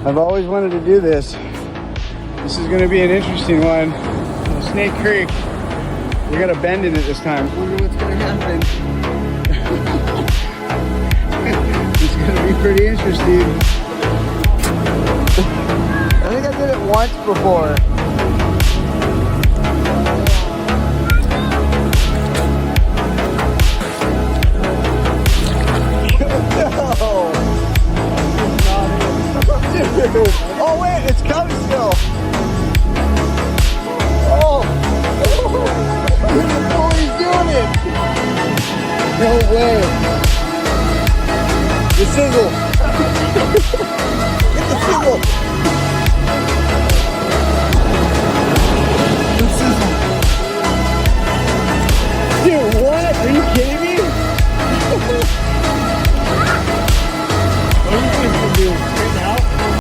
I've always wanted to do this. This is gonna be an interesting one. Snake Creek. We got a bend in it this time. I wonder what's gonna happen. It's gonna be pretty interesting. I think I did it once before. Oh wait, it's coming still. Oh, he's doing it. No way. The sizzle.